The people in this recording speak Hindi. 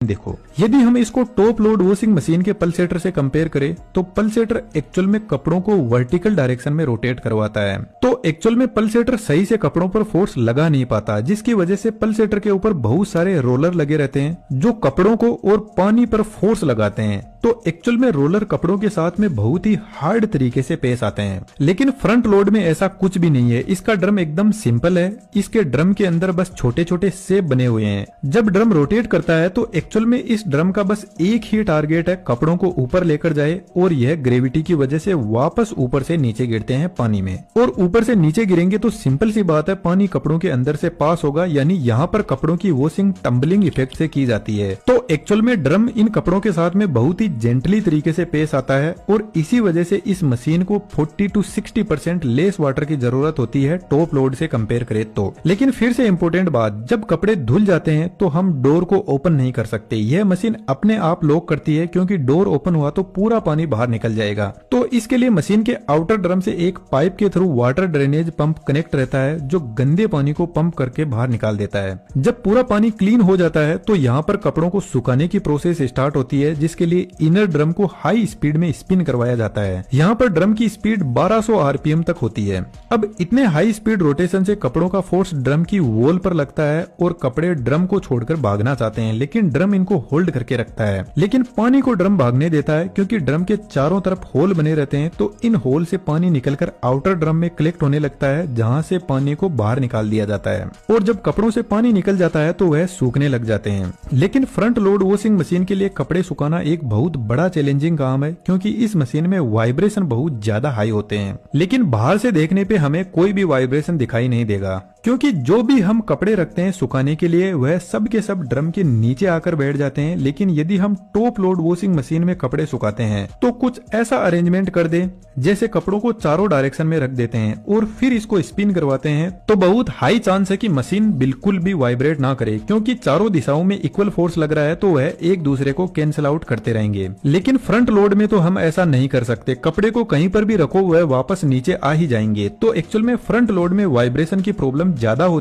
देखो, यदि हम इसको टॉप लोड वॉशिंग मशीन के पल्सेटर से कंपेयर करें तो पल्सेटर एक्चुअल में कपड़ों को वर्टिकल डायरेक्शन में रोटेट करवाता है। तो एक्चुअल में पल्सेटर सही से कपड़ों पर फोर्स लगा नहीं पाता, जिसकी वजह से पल्सेटर के ऊपर बहुत सारे रोलर लगे रहते हैं जो कपड़ों को और पानी पर फोर्स लगाते हैं। तो एक्चुअल में रोलर कपड़ों के साथ में बहुत ही हार्ड तरीके से पेश आते हैं। लेकिन फ्रंट लोड में ऐसा कुछ भी नहीं है। इसका ड्रम एकदम सिंपल है। इसके ड्रम के अंदर बस छोटे छोटे शेप बने हुए हैं। जब ड्रम रोटेट करता है तो एक्चुअल में इस ड्रम का बस एक ही टारगेट है, कपड़ों को ऊपर लेकर जाए और यह ग्रेविटी की वजह से वापस ऊपर से नीचे गिरते हैं पानी में। और ऊपर से नीचे गिरेंगे तो सिंपल सी बात है, पानी कपड़ों के अंदर से पास होगा, यानी यहाँ पर कपड़ों की वॉशिंग टम्बलिंग इफेक्ट से की जाती है। तो एक्चुअल में ड्रम इन कपड़ों के साथ में बहुत ही जेंटली तरीके से पेश आता है और इसी वजह से इस मशीन को 40 to 60% लेस वाटर की जरूरत होती है टॉप लोड से कंपेयर करें तो। लेकिन फिर से इम्पोर्टेंट बात, जब कपड़े धुल जाते हैं तो हम डोर को ओपन नहीं कर सकते। यह मशीन अपने आप लॉक करती है, क्योंकि डोर ओपन हुआ तो पूरा पानी बाहर निकल जाएगा। तो इसके लिए मशीन के आउटर ड्रम से एक पाइप के through water drainage pump connect रहता है, जो गंदे पानी को पंप करके बाहर निकाल देता है। जब पूरा पानी क्लीन हो जाता है तो यहाँ पर कपड़ों को सुखाने की प्रोसेस स्टार्ट होती है, जिसके लिए इनर ड्रम को हाई स्पीड में स्पिन करवाया जाता है। यहाँ पर ड्रम की स्पीड 1200 आरपीएम तक होती है। अब इतने हाई स्पीड रोटेशन से कपड़ों का फोर्स ड्रम की वॉल पर लगता है और कपड़े ड्रम को छोड़कर भागना चाहते हैं, लेकिन ड्रम इनको होल्ड करके रखता है। लेकिन पानी को ड्रम भागने देता है, क्योंकि ड्रम के चारों तरफ होल बने रहते हैं। तो इन होल से पानी निकलकर आउटर ड्रम में कलेक्ट होने लगता है, जहाँ से पानी को बाहर निकाल दिया जाता है। और जब कपड़ों से पानी निकल जाता है तो वह सूखने लग जाते हैं। लेकिन फ्रंट लोड वॉशिंग मशीन के लिए कपड़े सुखाना एक बहुत बड़ा चैलेंजिंग काम है, क्योंकि इस मशीन में वाइब्रेशन बहुत ज्यादा हाई होते हैं। लेकिन बाहर से देखने पे हमें कोई भी वाइब्रेशन दिखाई नहीं देगा, क्योंकि जो भी हम कपड़े रखते हैं सुखाने के लिए वह सब के सब ड्रम के नीचे आकर बैठ जाते हैं। लेकिन यदि हम टॉप लोड वॉशिंग मशीन में कपड़े सुखाते हैं तो कुछ ऐसा अरेंजमेंट कर दें, जैसे कपड़ों को चारों डायरेक्शन में रख देते हैं और फिर इसको स्पिन करवाते हैं, तो बहुत हाई चांस है कि मशीन बिल्कुल भी वाइब्रेट ना करे, क्योंकि चारों दिशाओं में इक्वल फोर्स लग रहा है तो वह एक दूसरे को कैंसिल आउट करते रहेंगे। लेकिन फ्रंट लोड में तो हम ऐसा नहीं कर सकते। कपड़े को कहीं पर भी रखो वह वापस नीचे आ ही जाएंगे। तो एक्चुअल में फ्रंट लोड में वाइब्रेशन की प्रॉब्लम ज्यादा होती